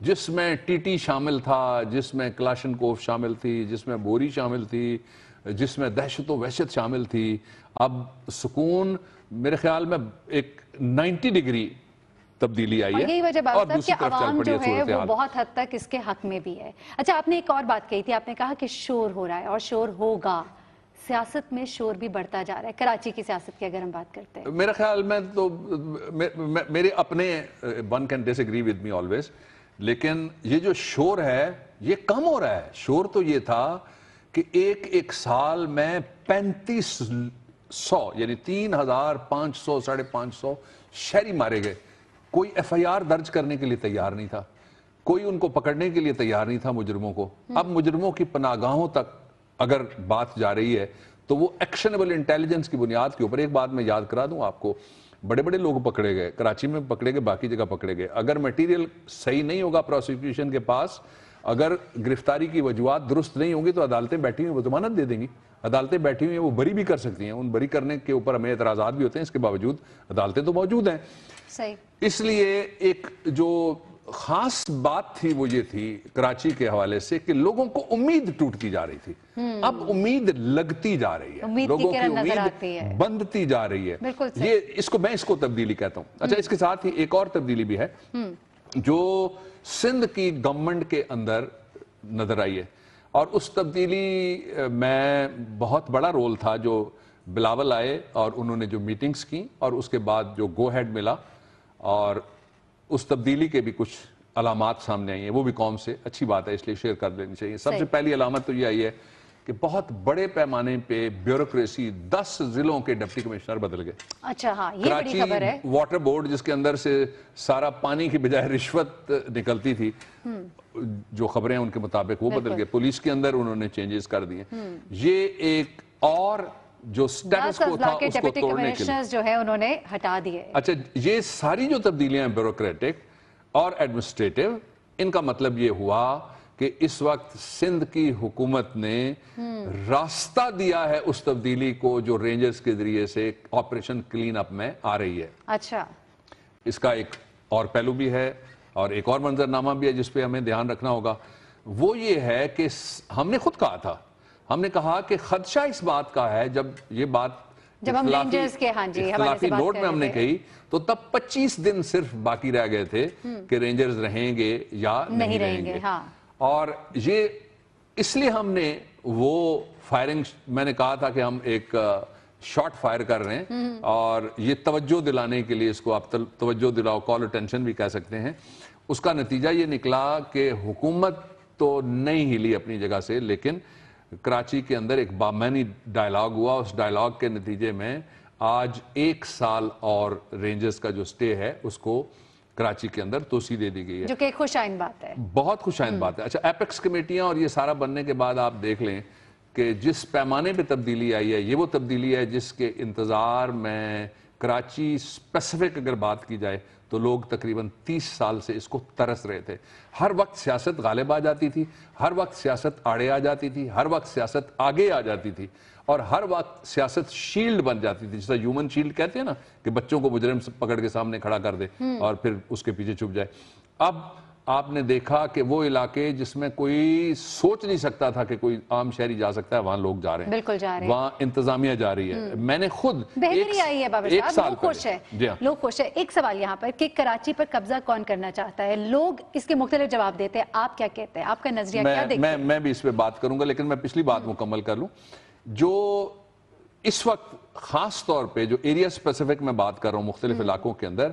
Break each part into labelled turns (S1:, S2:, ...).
S1: جس میں T T شامل تھا، جس میں کلاشنکوف شامل تھی، جس میں بوری شامل تھی، جس میں دہشت و وحشت شامل تھی. اب سکون میرے خیال میں ایک 90 ڈگری تبدیلی آئی ہے.
S2: اور یہی وجہ بات صاحب کہ
S1: طرف چل
S2: عوام
S1: پڑی
S2: جو ہے وہ
S1: صورتحال.
S2: بہت حد تک اس کے حق میں بھی ہے. اچھا، آپ نے ایک اور بات کہی تھی، آپ نے کہا کہ شور ہو رہا ہے اور شور ہوگا. سیاست میں شور بھی بڑھتا جا رہا ہے، کراچی کی سیاست کی اگر ہم بات کرتے ہیں.
S1: میرے خیال میں تو میرے اپنے one can disagree with me always, لیکن یہ جو شور ہے یہ کم ہو رہا ہے. شور تو یہ تھا کہ ایک سال میں 3500 یعنی 3500 550 شہری مارے گئے. کوئی ایف آئی آر درج کرنے کے لیے تیار نہیں تھا، کوئی ان کو پکڑنے کے لیے تیار نہیں تھا مجرموں کو. اب مجرموں کی پناہگاہوں تک اگر بات جا رہی ہے تو وہ ایکشنبل انٹیلیجنس کی بنیاد کے اوپر. ایک بات میں یاد کرا دوں آپ کو، بڑے بڑے لوگ پکڑے گئے، کراچی میں پکڑے گئے، باقی جگہ پکڑے گئے. اگر میٹیریل صحیح نہیں ہوگا پروسیکیوشن کے پاس، اگر گرفتاری کی وجوہات درست نہیں ہوں گی تو عدالتیں بیٹھی ہوئی وہ ضمانت دے دیں گی. عدالتیں بیٹھی ہوئی ہیں، وہ بری بھی کر سکتی ہیں. ان بری کرنے کے اوپر ہمیں اعتراضات بھی ہوتے ہیں، اس کے باوجود عدالتیں تو موجود ہیں.
S2: صحیح.
S1: اس لیے ایک جو خاص بات تھی وہ یہ تھی کراچی کے حوالے سے کہ لوگوں کو امید ٹوٹتی جا رہی تھی. اب امید لگتی جا رہی ہے، لوگوں کی امید بندتی جا رہی ہے. یہ اس کو تبدیلی کہتا ہوں. اچھا، اس کے ساتھ ہی ایک اور تبدیلی بھی ہے جو سندھ کی گورنمنٹ کے اندر نظر آئی ہے، اور اس تبدیلی میں بہت بڑا رول تھا جو بلاول آئے اور انہوں نے جو میٹنگز کی اور اس کے بعد جو گو ہیڈ ملا، اور اس تبدیلی کے بھی کچھ علامات سامنے آئی ہیں. وہ بھی قوم سے اچھی بات ہے، اس لیے شیئر کر لینی چاہیے. سب سے پہلی علامت تو یہ آئی ہے کہ بہت بڑے پیمانے پہ بیوروکریسی، 10 ضلعوں کے ڈپٹی کمشنر بدل گئے.
S2: اچھا، ہاں، یہ بڑی خبر ہے.
S1: کراچی واٹر بورڈ جس کے اندر سے سارا پانی کی بجائے رشوت نکلتی تھی، جو خبریں ان کے مطابق وہ بدل گئے. پولیس کے اندر انہوں نے چینجز کر دیے. یہ ایک اور جو سٹیٹس کو تھا اس کو توڑنے کے لیے
S2: جو ہے انہوں نے ہٹا دیے.
S1: اچھا، یہ ساری جو تبدیلیاں ہیں بیوروکریٹک اور ایڈمنسٹریٹو، ان کا مطلب یہ ہوا کہ اس وقت سندھ کی حکومت نے راستہ دیا ہے اس تبدیلی کو جو رینجرز کے ذریعے سے آپریشن کلین اپ میں آ رہی ہے.
S2: اچھا،
S1: اس کا ایک اور پہلو بھی ہے اور ایک اور منظرنامہ بھی ہے جس پہ ہمیں دھیان رکھنا ہوگا. وہ یہ ہے کہ ہم نے خود کہا تھا، ہم نے کہا کہ خدشہ اس بات کا ہے، جب یہ بات
S2: جب ہم رینجرز کے
S1: اختلافی نوٹ میں ہم نے کہی تو تب 25 دن صرف باقی رہ گئے تھے کہ رینجرز رہیں گے یا نہیں رہیں گے. اور یہ اس لیے ہم نے وہ فائرنگ، میں نے کہا تھا کہ ہم ایک شاٹ فائر کر رہے ہیں اور یہ توجہ دلانے کے لیے، اس کو آپ توجہ دلاؤ، کال اٹینشن بھی کہہ سکتے ہیں. اس کا نتیجہ یہ نکلا کہ حکومت تو نہیں ہلی اپنی جگہ سے، لیکن کراچی کے اندر ایک بامعنی ڈائلاگ ہوا. اس ڈائلاگ کے نتیجے میں آج 1 سال اور رینجرز کا جو سٹے ہے اس کو کراچی کے اندر توسیع دے دی گئی ہے،
S2: جو کہ ایک خوش آئند بات ہے.
S1: بہت خوش آئند بات ہے. اچھا، ایپیکس کمیٹیاں اور یہ سارا بننے کے بعد آپ دیکھ لیں کہ جس پیمانے پہ تبدیلی آئی ہے، یہ وہ تبدیلی ہے جس کے انتظار میں کراچی اسپیسیفک اگر بات کی جائے تو لوگ تقریباً 30 سال سے اس کو ترس رہے تھے. ہر وقت سیاست غالب آ جاتی تھی، ہر وقت سیاست آڑے آ جاتی تھی، ہر وقت سیاست آگے آ جاتی تھی، اور ہر وقت سیاست شیلڈ بن جاتی تھی، جیسا ہیومن شیلڈ کہتے ہیں نا، کہ بچوں کو مجرم پکڑ کے سامنے کھڑا کر دے اور پھر اس کے پیچھے چھپ جائے. اب آپ نے دیکھا کہ وہ علاقے جس میں کوئی سوچ نہیں سکتا تھا کہ کوئی عام شہری جا سکتا ہے، وہاں لوگ جا رہے ہیں،
S2: بالکل جا رہے ہیں،
S1: وہاں انتظامیہ جا رہی ہے. میں نے خود
S2: بہتری آئی ہے بابر صاحب، لوگ خوش ہیں.
S1: جی ہاں،
S2: لوگ خوش ہیں. ایک سوال یہاں پر کہ کراچی پر قبضہ کون کرنا چاہتا ہے؟ لوگ اس کے مختلف جواب دیتے ہیں، آپ کیا کہتے ہیں؟ آپ کا نظریہ کیا دیکھتے ہیں؟
S1: میں بھی اس پہ بات کروں گا، لیکن میں پچھلی بات مکمل کر لوں. جو اس وقت خاص طور پہ جو ایریا اسپیسیفک میں بات کر رہا ہوں، مختلف علاقوں کے اندر،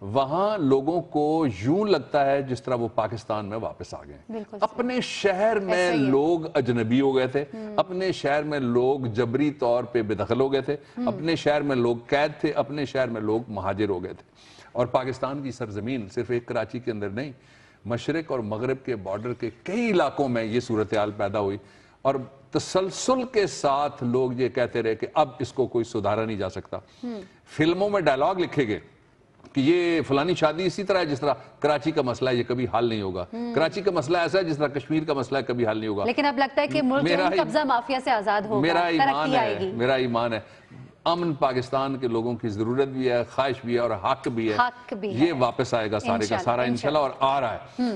S1: وہاں لوگوں کو یوں لگتا ہے جس طرح وہ پاکستان میں واپس آ گئے. اپنے شہر میں لوگ اجنبی ہو گئے تھے، اپنے شہر میں لوگ جبری طور پہ بے دخل ہو گئے تھے، اپنے شہر میں لوگ قید تھے، اپنے شہر میں لوگ مہاجر ہو گئے تھے. اور پاکستان کی سرزمین صرف ایک کراچی کے اندر نہیں، مشرق اور مغرب کے بارڈر کے کئی علاقوں میں یہ صورتحال پیدا ہوئی، اور تسلسل کے ساتھ لوگ یہ کہتے رہے کہ اب اس کو کوئی سدھارا نہیں جا سکتا. فلموں میں ڈائلاگ لکھے گئے کہ یہ فلانی شادی اسی طرح ہے جس طرح کراچی کا مسئلہ ہے، یہ کبھی حل نہیں ہوگا. کراچی کا مسئلہ ایسا ہے جس طرح کشمیر کا مسئلہ ہے، کبھی حل نہیں ہوگا.
S2: لیکن اب لگتا ہے کہ ملک قبضہ مافیا سے آزاد ہوگا، ترقی آئے گی.
S1: میرا ایمان ہے امن پاکستان کے لوگوں کی ضرورت بھی ہے, خواہش بھی ہے اور حق بھی ہے, یہ واپس آئے گا سارے کا سارا انشاءاللہ, اور آ رہا ہے.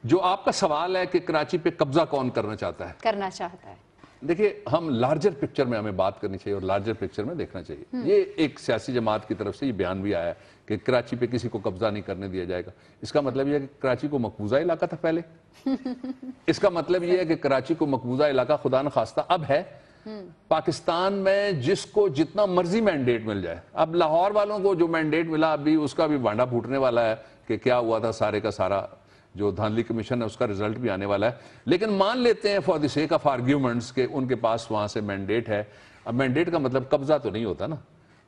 S1: جو آپ کا سوال ہے کہ کراچی پہ قبضہ کون کرنا چاہتا ہے, دیکھیے ہم لارجر پکچر میں ہمیں بات کرنی چاہیے اور لارجر پکچر میں دیکھنا چاہیے. یہ ایک سیاسی جماعت کی طرف سے یہ بیان بھی آیا ہے کہ کراچی پہ کسی کو قبضہ نہیں کرنے دیا جائے گا. اس کا مطلب یہ ہے کہ کراچی کو مقبوضہ علاقہ تھا پہلے, اس کا مطلب یہ ہے کہ کراچی کو مقبوضہ علاقہ خدا نخواستہ اب ہے. پاکستان میں جس کو جتنا مرضی مینڈیٹ مل جائے, اب لاہور والوں کو جو مینڈیٹ ملا ابھی اس کا بھی بانڈا پھوٹنے والا ہے کہ کیا ہوا تھا, سارے کا سارا جو دھاندلی کمیشن ہے اس کا رزلٹ بھی آنے والا ہے. لیکن مان لیتے ہیں for the sake of arguments کہ ان کے پاس وہاں سے مینڈیٹ ہے. اب مینڈیٹ کا مطلب قبضہ تو نہیں ہوتا نا,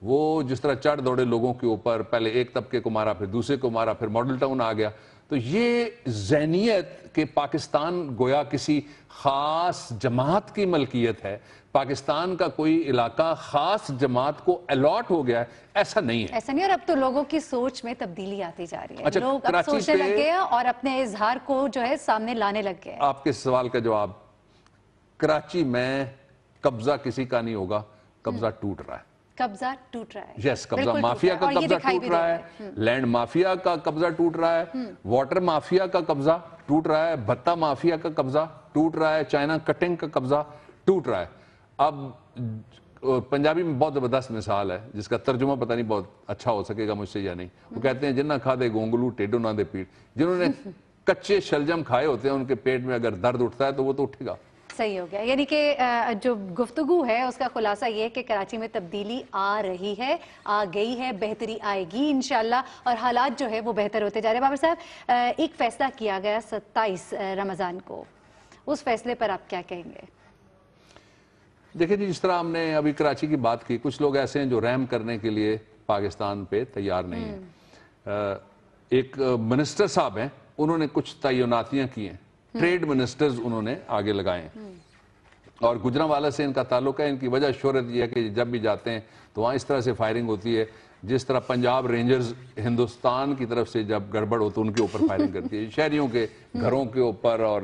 S1: وہ جس طرح چڑھ دوڑے لوگوں کے اوپر, پہلے ایک طبقے کو مارا پھر دوسرے کو مارا پھر ماڈل ٹاؤن آ گیا. تو یہ ذہنیت کہ پاکستان گویا کسی خاص جماعت کی ملکیت ہے, پاکستان کا کوئی علاقہ خاص جماعت کو الاٹ ہو گیا ہے, ایسا نہیں ہے.
S2: ایسا نہیں, اور اب تو لوگوں کی سوچ میں تبدیلی آتی جا رہی ہے.
S1: اچھا,
S2: لوگ اب سوچنے لگ گئے اور اپنے اظہار کو جو ہے سامنے لانے لگ گئے.
S1: آپ کے سوال کا جواب, کراچی میں قبضہ کسی کا نہیں ہوگا, قبضہ ٹوٹ رہا ہے.
S2: قبضہ ٹوٹ رہا ہے,
S1: یس, قبضہ مافیا کا قبضہ ٹوٹ رہا ہے, لینڈ مافیا کا قبضہ ٹوٹ رہا ہے, واٹر مافیا کا قبضہ ٹوٹ رہا ہے, بھتہ مافیا کا قبضہ ٹوٹ رہا ہے, چائنا کٹنگ کا قبضہ ٹوٹ رہا ہے. اب پنجابی میں بہت زبردست مثال ہے جس کا ترجمہ پتہ نہیں بہت اچھا ہو سکے گا مجھ سے یا نہیں. وہ کہتے ہیں جنہ کھا دے گونگلو ٹیڈو نہ دے پیٹ. جنہوں نے کچے شلجم کھائے ہوتے ہیں ان کے پیٹ میں اگر درد اٹھتا ہے تو وہ تو اٹھے گا.
S2: صحیح ہو گیا. یعنی کہ جو گفتگو ہے اس کا خلاصہ یہ ہے کہ کراچی میں تبدیلی آ رہی ہے, آ گئی ہے, بہتری آئے گی انشاءاللہ, اور حالات جو ہے وہ بہتر ہوتے جا رہے ہیں. بابر صاحب, ایک فیصلہ کیا گیا 27 رمضان کو, اس فیصلے پر آپ کیا کہیں گے؟
S1: دیکھیں جی, جس طرح ہم نے ابھی کراچی کی بات کی, کچھ لوگ ایسے ہیں جو رحم کرنے کے لیے پاکستان پہ تیار نہیں ہیں. ایک منسٹر صاحب ہیں, انہوں نے کچھ تعیناتیاں کی ہیں, ٹریڈ منسٹرز انہوں نے آگے لگائے ہیں, اور گجرانوالہ سے ان کا تعلق ہے. ان کی وجہ شہرت یہ ہے کہ جب بھی جاتے ہیں تو وہاں اس طرح سے فائرنگ ہوتی ہے جس طرح پنجاب رینجرز ہندوستان کی طرف سے جب گڑبڑ ہو تو ان کے اوپر فائرنگ کرتی ہے, شہریوں کے گھروں کے اوپر, اور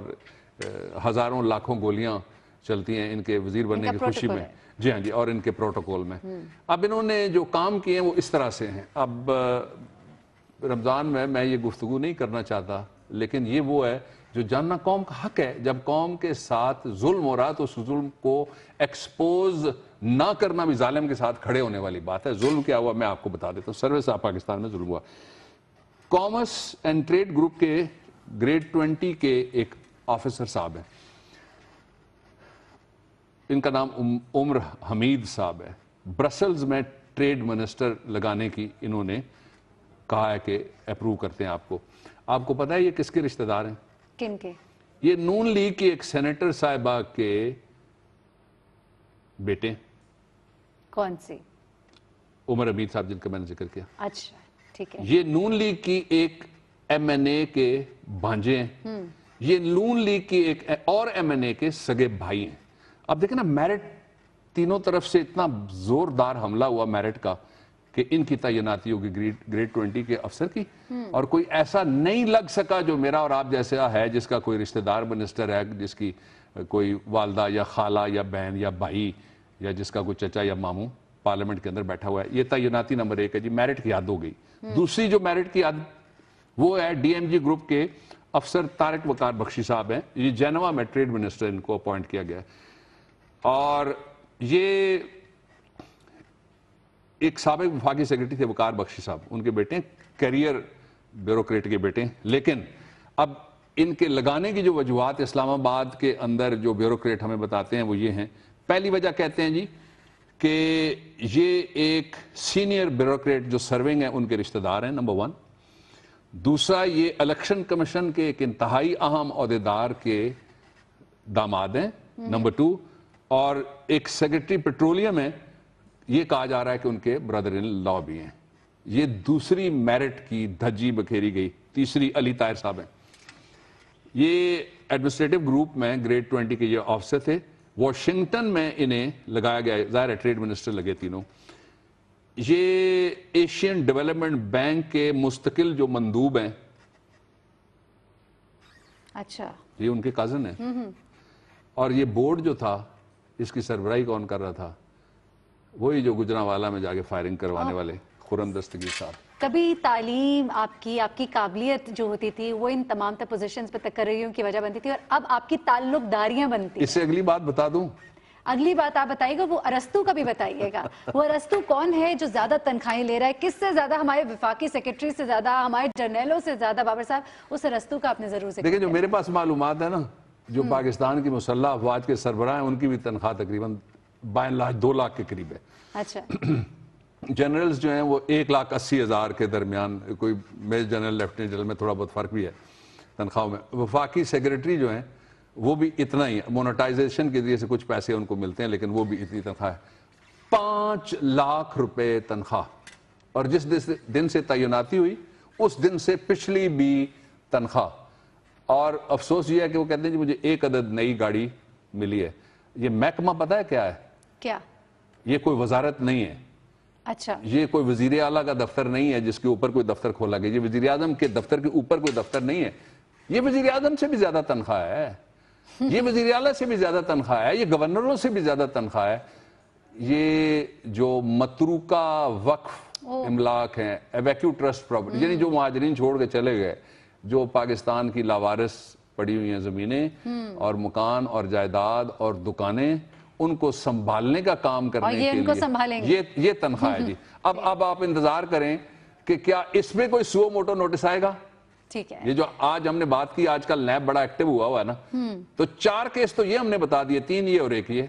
S1: ہزاروں لاکھوں گولیاں چلتی ہیں ان کے وزیر بننے کی خوشی میں. جی ہاں جی, اور ان کے پروٹوکول میں. اب انہوں نے جو کام کیے ہیں وہ اس طرح سے ہیں. اب رمضان میں یہ گفتگو نہیں کرنا چاہتا, لیکن یہ وہ ہے جو جاننا قوم کا حق ہے. جب قوم کے ساتھ ظلم ہو رہا تو اس ظلم کو ایکسپوز نہ کرنا بھی ظالم کے ساتھ کھڑے ہونے والی بات ہے. ظلم کیا ہوا میں آپ کو بتا دیتا ہوں. سروس آف پاکستان میں ظلم ہوا. کامرس اینڈ ٹریڈ گروپ کے گریڈ 20 کے ایک آفیسر صاحب ہیں, ان کا نام عمر حمید صاحب ہے. برسلز میں ٹریڈ منسٹر لگانے کی انہوں نے کہا ہے کہ اپروو کرتے ہیں آپ کو. آپ کو پتا ہے یہ کس کے رشتہ دار ہیں؟
S2: کن کے؟ یہ
S1: نون لیگ کی ایک سینیٹر صاحبہ کے بیٹے.
S2: کون سی؟
S1: عمر حمید صاحب جن کا میں نے ذکر کیا.
S2: اچھا ٹھیک ہے.
S1: یہ نون لیگ کی ایک ایم این اے کے بھانجے ہیں, یہ نون لیگ کی ایک اور ایم این اے کے سگے بھائی ہیں. اب دیکھیں نا, میرٹ تینوں طرف سے اتنا زوردار حملہ ہوا میرٹ کا کہ ان کی تعیناتی ہوگی گریڈ 20 کے افسر کی, اور کوئی ایسا نہیں لگ سکا جو میرا اور آپ جیسا ہے جس کا کوئی رشتہ دار منسٹر ہے, جس کی کوئی والدہ یا خالہ یا بہن یا بھائی یا جس کا کوئی چچا یا ماموں پارلیمنٹ کے اندر بیٹھا ہوا ہے. یہ تعیناتی نمبر 1 ہے جی, میرٹ کی حد ہو گئی. دوسری جو میرٹ کی حد وہ ہے ڈی ایم جی گروپ کے افسر طارق وقار بخشی صاحب ہیں. یہ جینوا میں ٹریڈ منسٹر ان کو اپوائنٹ کیا گیا ہے, اور یہ ایک سابق وفاقی سیکرٹری تھے وقار بخشی صاحب, ان کے بیٹے کیریئر بیوروکریٹ کے بیٹے. لیکن اب ان کے لگانے کی جو وجوہات اسلام آباد کے اندر جو بیوروکریٹ ہمیں بتاتے ہیں وہ یہ ہیں. پہلی وجہ کہتے ہیں جی کہ یہ ایک سینئر بیوروکریٹ جو سرونگ ہیں ان کے رشتہ دار ہیں, نمبر 1. دوسرا, یہ الیکشن کمیشن کے ایک انتہائی اہم عہدیدار کے داماد ہیں, نمبر 2. اور ایک سیکرٹری پیٹرولیم ہے, یہ کہا جا رہا ہے کہ ان کے برادر ان لا بھی ہیں. یہ دوسری میرٹ کی دھجی بکھیری گئی. تیسری, علی طاہر صاحب ہیں, یہ ایڈمنسٹریٹو گروپ میں گریڈ 20 کے یہ آفیسر تھے. واشنگٹن میں انہیں لگایا گیا, ظاہر ہے ٹریڈ منسٹر لگے تینوں. یہ ایشین ڈیولپمنٹ بینک کے مستقل جو مندوب ہیں,
S2: اچھا,
S1: یہ ان کے کازن ہیں. اور یہ بورڈ جو تھا اس کی سربراہی کون کر رہا تھا؟ وہی جو گجرانوالہ میں جا کے فائرنگ کروانے والے خرم دستگیر صاحب.
S2: کبھی تعلیم آپ کی قابلیت جو ہوتی تھی وہ ان تمام تر پوزیشنز پہ تقرریوں کی وجہ بنتی تھی، اور اب آپ کی تعلق داریاں بنتی ہیں.
S1: اس سے اگلی بات بتا دوں.
S2: اگلی بات آپ بتائیے گا، وہ ارسطو کا بھی بتائیے گا. وہ ارسطو کون ہے جو زیادہ تنخواہیں لے رہا ہے؟ کس سے زیادہ؟ ہمارے وفاقی سیکرٹری سے زیادہ، ہمارے جرنیلوں سے زیادہ؟ بابر صاحب، اس ارسطو کا آپ نے ضرور ذکر
S1: دیکھیں، جو
S2: کیا.
S1: میرے پاس معلومات ہے نا، جو پاکستان کی مسلح افواج کے سربراہ ہیں ان کی بھی تنخواہ تقریباً بائن لاکھ 2 لاکھ کے قریب ہے.
S2: اچھا.
S1: جنرلز جو ہیں وہ 1,80,000 کے درمیان، کوئی میجر جنرل لیفٹیننٹ جنرل میں تھوڑا بہت فرق بھی ہے تنخواہوں میں. وفاقی سیکرٹری جو ہیں وہ بھی اتنا ہی ہے. مونیٹائزیشن کے ذریعے سے کچھ پیسے ان کو ملتے ہیں، لیکن وہ بھی اتنی تنخواہ ہے. 5 لاکھ روپے تنخواہ. اور جس دن سے تعیناتی ہوئی اس دن سے پچھلی بھی تنخواہ. اور افسوس یہ ہے کہ وہ کہتے ہیں جی مجھے 1 عدد نئی گاڑی ملی ہے. یہ محکمہ پتہ ہے کیا ہے؟
S2: کیا؟
S1: یہ کوئی وزارت نہیں ہے.
S2: اچھا.
S1: یہ کوئی وزیر اعلیٰ کا دفتر نہیں ہے جس کے اوپر کوئی دفتر کھولا گیا. یہ وزیر اعظم کے دفتر کے اوپر کوئی دفتر نہیں ہے. یہ وزیر اعظم سے بھی زیادہ تنخواہ ہے. یہ وزیر اعلیٰ سے بھی زیادہ تنخواہ ہے. یہ گورنروں سے بھی زیادہ تنخواہ ہے. یہ جو متروکہ وقف املاک ہیں، ایویکیو ٹرسٹ پراپرٹی، یعنی جو مہاجرین چھوڑ کے چلے گئے، جو پاکستان کی لاوارث پڑی ہوئی ہیں زمینیں اور مکان اور جائیداد اور دکانیں، ان کو سنبھالنے کا کام کرنے
S2: یہ
S1: کے
S2: ان کو
S1: لیے
S2: سنبھالیں گے.
S1: یہ تنخواہ ہے جی. اب آپ انتظار کریں کہ کیا اس میں کوئی سو موٹو نوٹس آئے گا.
S2: ٹھیک ہے.
S1: یہ جو آج ہم نے بات کی، آج کل نیب بڑا ایکٹیو ہوا ہے نا، تو 4 کیس تو یہ ہم نے بتا دیے، 3 یہ اور 1 یہ.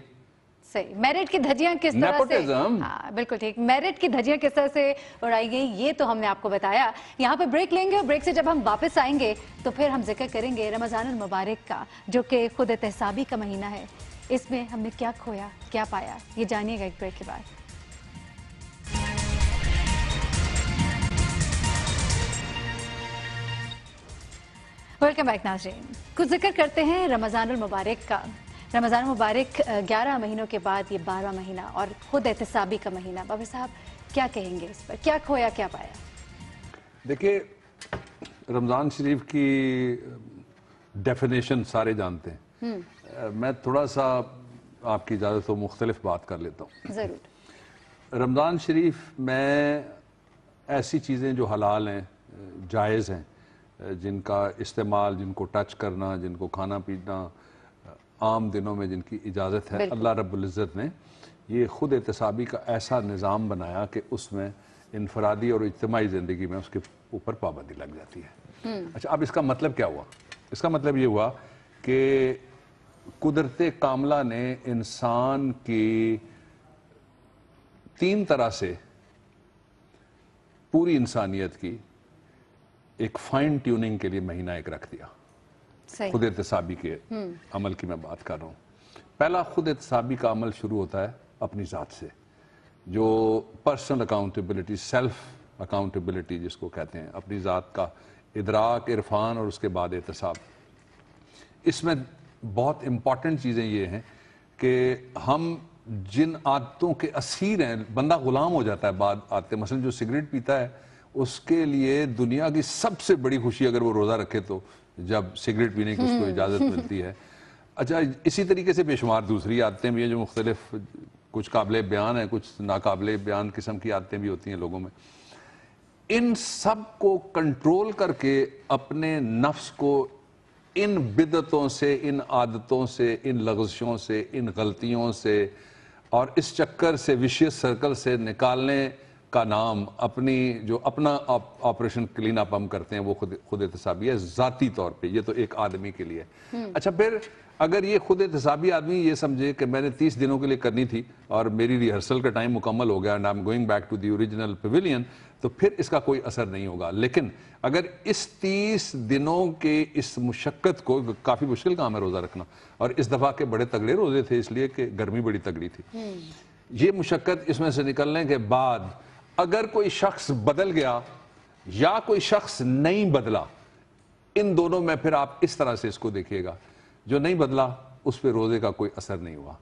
S2: صحیح. میرٹ کی دھجیاں کس طرح سے؟
S1: نیپوٹزم.
S2: ہاں بالکل ٹھیک. میرٹ کی دھجیاں کس طرح سے اڑائی گئی، یہ تو ہم نے آپ کو بتایا. یہاں پہ بریک لیں گے، اور بریک سے جب ہم واپس آئیں گے تو پھر ہم ذکر کریں گے رمضان المبارک کا، جو کہ خود احتسابی کا مہینہ ہے. اس میں ہم نے کیا کھویا، کیا پایا، یہ جانیے گا ایک بریک کے بعد. ویلکم بیک ناظرین. کچھ ذکر کرتے ہیں رمضان المبارک کا. رمضان المبارک 11 مہینوں کے بعد یہ 12واں مہینہ اور خود احتسابی کا مہینہ. بابر صاحب کیا کہیں گے اس پر؟ کیا کھویا، کیا پایا؟
S1: دیکھیے، رمضان شریف کی ڈیفینیشن سارے جانتے ہیں. میں تھوڑا سا آپ کی اجازت ہو مختلف بات کر لیتا ہوں.
S2: ضرور.
S1: رمضان شریف میں ایسی چیزیں جو حلال ہیں، جائز ہیں، جن کا استعمال، جن کو ٹچ کرنا، جن کو کھانا پینا عام دنوں میں جن کی اجازت ہے، اللہ رب العزت نے یہ خود احتسابی کا ایسا نظام بنایا کہ اس میں انفرادی اور اجتماعی زندگی میں اس کے اوپر پابندی لگ جاتی ہے. اچھا، اب اس کا مطلب کیا ہوا؟ اس کا مطلب یہ ہوا کہ قدرت کاملہ نے انسان کی 3 طرح سے پوری انسانیت کی ایک فائن ٹیوننگ کے لیے مہینہ ایک رکھ دیا. خود احتسابی کے عمل کی میں بات کر رہا ہوں. پہلا خود احتسابی کا عمل شروع ہوتا ہے اپنی ذات سے، جو پرسنل اکاؤنٹیبلٹی، سیلف اکاؤنٹیبلٹی جس کو کہتے ہیں، اپنی ذات کا ادراک، عرفان اور اس کے بعد احتساب. اس میں بہت امپورٹنٹ چیزیں یہ ہیں کہ ہم جن عادتوں کے اسیر ہیں، بندہ غلام ہو جاتا ہے بعد عادتیں. مثلا جو سگریٹ پیتا ہے، اس کے لیے دنیا کی سب سے بڑی خوشی اگر وہ روزہ رکھے تو جب سگریٹ پینے کی اس کو اجازت ملتی ہے. اچھا، اسی طریقے سے بے شمار دوسری عادتیں بھی ہیں جو مختلف، کچھ قابل بیان ہیں، کچھ ناقابل بیان قسم کی عادتیں بھی ہوتی ہیں لوگوں میں. ان سب کو کنٹرول کر کے اپنے نفس کو ان بدعتوں سے، ان عادتوں سے، ان لغزشوں سے، ان غلطیوں سے اور اس چکر سے، ویشیس سرکل سے نکالنے کا نام اپنا آپریشن کلین اپ ہم کرتے ہیں، وہ خود احتسابی ہے ذاتی طور پہ. یہ تو ایک آدمی کے لیے. اچھا، پھر اگر یہ خود احتسابی آدمی یہ سمجھے کہ میں نے 30 دنوں کے لیے کرنی تھی اور میری ریہرسل کا ٹائم مکمل ہو گیا، and I am going back to the original pavilion, تو پھر اس کا کوئی اثر نہیں ہوگا. لیکن اگر اس 30 دنوں کے اس مشقت کو، کافی مشکل کام ہے روزہ رکھنا، اور اس دفعہ کے بڑے تگڑے روزے تھے اس لیے کہ گرمی بڑی تگڑی تھی، یہ مشقت اس میں سے نکلنے کے بعد اگر کوئی شخص بدل گیا یا کوئی شخص نہیں بدلا، ان دونوں میں پھر آپ اس طرح سے اس کو دیکھیے گا. جو نہیں بدلا اس پہ روزے کا کوئی اثر نہیں ہوا،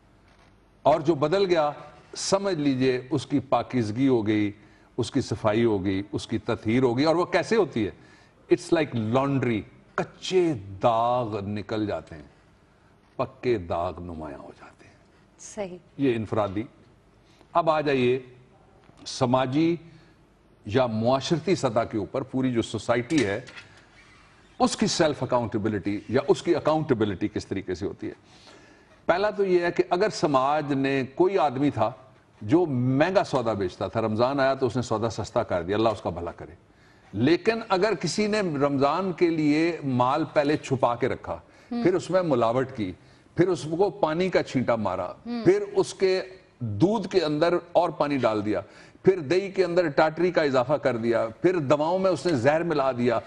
S1: اور جو بدل گیا سمجھ لیجئے اس کی پاکیزگی ہو گئی، اس کی صفائی ہو گئی، اس کی تطہیر ہو گئی. اور وہ کیسے ہوتی ہے؟ It's like laundry. کچے داغ نکل جاتے ہیں، پکے داغ نمایاں ہو جاتے ہیں.
S2: صحیح.
S1: یہ انفرادی اب آ جائیے سماجی یا معاشرتی سطح کے اوپر پوری جو سوسائٹی ہے اس کی سیلف اکاؤنٹیبلٹی یا اس کی اکاؤنٹیبلٹی کس طریقے سے ہوتی ہے. پہلا تو یہ ہے کہ اگر سماج نے کوئی آدمی تھا جو مہنگا سودا بیچتا تھا, رمضان آیا تو اس نے سودا سستا کر دیا, اللہ اس کا بھلا کرے, لیکن اگر کسی نے رمضان کے لیے مال پہلے چھپا کے رکھا, پھر اس میں ملاوٹ کی, پھر اس کو پانی کا چھینٹا مارا, پھر اس کے دودھ کے اندر اور پانی ڈال دیا, پھر دہی کے اندر ٹاٹری کا اضافہ کر دیا, پھر دواؤں میں اس نے زہر ملا دیا,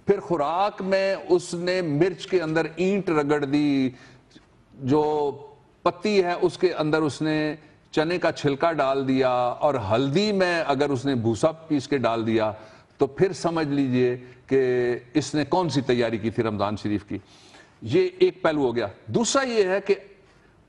S1: پھر خوراک میں اس نے مرچ کے اندر اینٹ رگڑ دی, جو پتی ہے اس کے اندر اس نے چنے کا چھلکا ڈال دیا, اور ہلدی میں اگر اس نے بھوسا پیس کے ڈال دیا, تو پھر سمجھ لیجئے کہ اس نے کون سی تیاری کی تھی رمضان شریف کی. یہ ایک پہلو ہو گیا. دوسرا یہ ہے کہ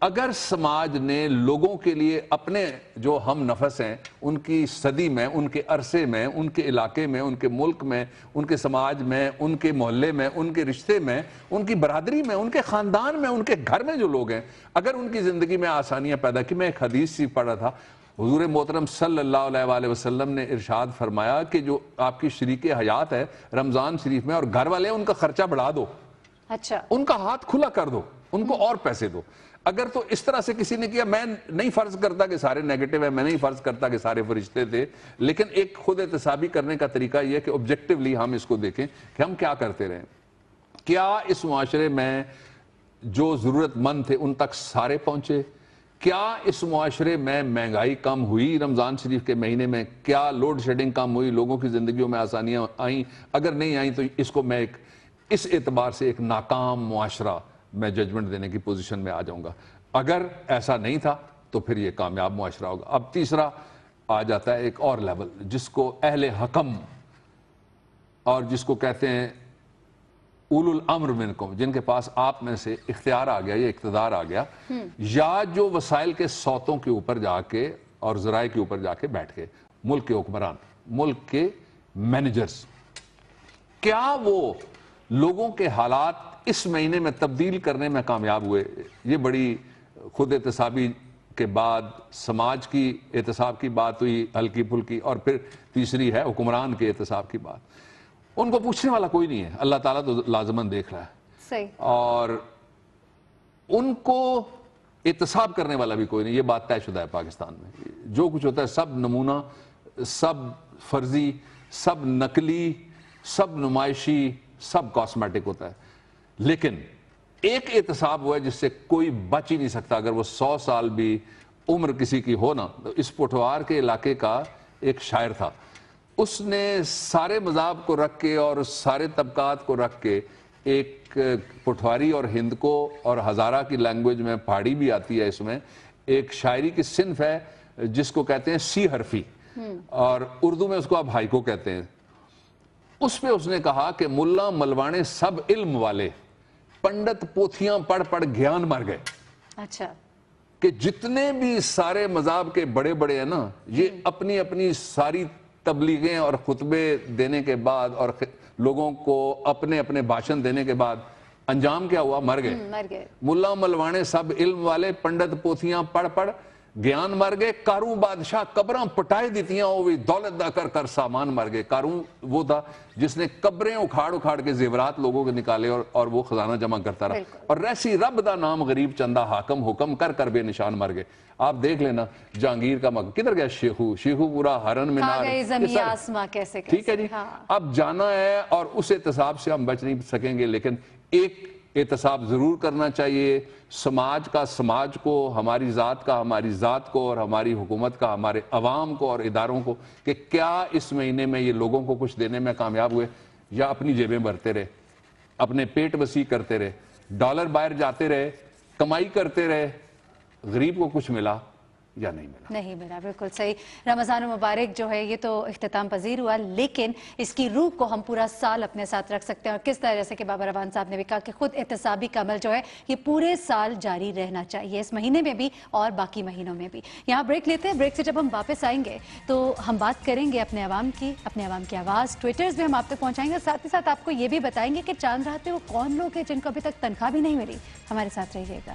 S1: اگر سماج نے لوگوں کے لیے اپنے جو ہم نفس ہیں ان کی صدی میں, ان کے عرصے میں, ان کے علاقے میں, ان کے ملک میں, ان کے سماج میں, ان کے محلے میں, ان کے رشتے میں, ان کی برادری میں, ان کے خاندان میں, ان کے گھر میں جو لوگ ہیں, اگر ان کی زندگی میں آسانیاں پیدا کی. میں ایک حدیث سی پڑھ رہا تھا, حضور محترم صلی اللہ علیہ وآلہ وسلم نے ارشاد فرمایا کہ جو آپ کی شریک حیات ہے رمضان شریف میں اور گھر والے ہیں, ان کا خرچہ بڑھا دو,
S2: اچھا,
S1: ان کا ہاتھ کھلا کر دو, ان کو اور پیسے دو. اگر تو اس طرح سے کسی نے کیا, میں نہیں فرض کرتا کہ سارے نیگیٹو ہیں, میں نہیں فرض کرتا کہ سارے فرشتے تھے, لیکن ایک خود احتسابی کرنے کا طریقہ یہ ہے کہ آبجیکٹیولی ہم اس کو دیکھیں کہ ہم کیا کرتے رہے. کیا اس معاشرے میں جو ضرورت مند تھے ان تک سارے پہنچے؟ کیا اس معاشرے میں مہنگائی کم ہوئی رمضان شریف کے مہینے میں؟ کیا لوڈ شیڈنگ کم ہوئی؟ لوگوں کی زندگیوں میں آسانیاں آئیں؟ اگر نہیں آئیں تو اس کو میں اس اعتبار سے ایک ناکام معاشرہ میں ججمنٹ دینے کی پوزیشن میں آ جاؤں گا. اگر ایسا نہیں تھا تو پھر یہ کامیاب معاشرہ ہوگا. اب تیسرا آ جاتا ہے ایک اور لیول جس کو اہل حکم اور جس کو کہتے ہیں اولو الامر منکم, جن کے پاس آپ میں سے اختیار آ گیا یا اقتدار آ گیا, یا جو وسائل کے سوتوں کے اوپر جا کے اور ذرائع کے اوپر جا کے بیٹھ گئے, ملک کے حکمران, ملک کے مینیجرز. کیا وہ لوگوں کے حالات اس مہینے میں تبدیل کرنے میں کامیاب ہوئے؟ یہ بڑی خود احتسابی کے بعد سماج کی احتساب کی بات ہوئی ہلکی پھلکی, اور پھر تیسری ہے حکمران کے احتساب کی بات. ان کو پوچھنے والا کوئی نہیں ہے, اللہ تعالیٰ تو لازماً دیکھ رہا ہے,
S2: صحیح,
S1: اور ان کو احتساب کرنے والا بھی کوئی نہیں. یہ بات طے شدہ ہے پاکستان میں, جو کچھ ہوتا ہے سب نمونہ, سب فرضی, سب نقلی, سب نمائشی, سب کاسمیٹک ہوتا ہے. لیکن ایک احتساب ہوا ہے جس سے کوئی بچ ہی نہیں سکتا, اگر وہ 100 سال بھی عمر کسی کی ہو نا. تو اس پٹوار کے علاقے کا ایک شاعر تھا, اس نے سارے مذاہب کو رکھ کے اور سارے طبقات کو رکھ کے ایک پٹواری اور ہند کو اور ہزارہ کی لینگویج میں, پہاڑی بھی آتی ہے اس میں, ایک شاعری کی صنف ہے جس کو کہتے ہیں سی حرفی, اور اردو میں اس کو آپ ہائیکو کہتے ہیں. اس پہ اس نے کہا کہ ملا ملوانے سب علم والے, پنڈت پوتھیاں پڑھ پڑھ گیان مر گئے.
S2: اچھا,
S1: کہ جتنے بھی سارے مذہب کے بڑے بڑے ہیں نا, یہ اپنی اپنی ساری تبلیغیں اور خطبے دینے کے بعد اور لوگوں کو اپنے اپنے بھاشن دینے کے بعد انجام کیا ہوا؟ مر گئے. ملا ملوانے سب علم والے, پنڈت پوتھیاں پڑھ پڑھ گیان مر گئے. کاروں بادشاہ قبراں پٹائے دیتیاں, وہ بھی دولت دا کر کر سامان مر گئے. کاروں وہ تھا جس نے قبریں اکھاڑ اکھاڑ کے زیورات لوگوں کے نکالے اور وہ خزانہ جمع کرتا رہا. اور ریسی رب دا نام غریب چندہ حاکم, حکم کر کر بے نشان مر گئے. آپ دیکھ لینا جہانگیر کا مقام کدھر گیا, شیخو پورا ہرن منار, ٹھیک ہے جی. اب جانا ہے اور اس احتساب سے ہم بچ نہیں سکیں گے, لیکن ایک احتساب ضرور کرنا چاہیے سماج کا, سماج کو, ہماری ذات کا, ہماری ذات کو, اور ہماری حکومت کا, ہمارے عوام کو اور اداروں کو, کہ کیا اس مہینے میں یہ لوگوں کو کچھ دینے میں کامیاب ہوئے, یا اپنی جیبیں بھرتے رہے, اپنے پیٹ وسیع کرتے رہے, ڈالر باہر جاتے رہے, کمائی کرتے رہے, غریب کو کچھ ملا یا نہیں ملا.
S2: بالکل صحیح. رمضان المبارک جو ہے یہ تو اختتام پذیر ہوا, لیکن اس کی روح کو ہم پورا سال اپنے ساتھ رکھ سکتے ہیں, اور کس طرح, جیسے کہ بابا روان صاحب نے بھی کہا کہ خود احتسابی کا عمل جو ہے یہ پورے سال جاری رہنا چاہیے, اس مہینے میں بھی اور باقی مہینوں میں بھی. یہاں بریک لیتے ہیں, بریک سے جب ہم واپس آئیں گے تو ہم بات کریں گے اپنے عوام کی, اپنے عوام کی آواز ٹویٹرز بھی ہم آپ تک پہنچائیں گے, ساتھ ہی ساتھ آپ کو یہ بھی بتائیں گے کہ چاند رات پہ وہ کون لوگ ہیں جن کو ابھی تک تنخواہ بھی نہیں ملی. ہمارے ساتھ رہیے گا.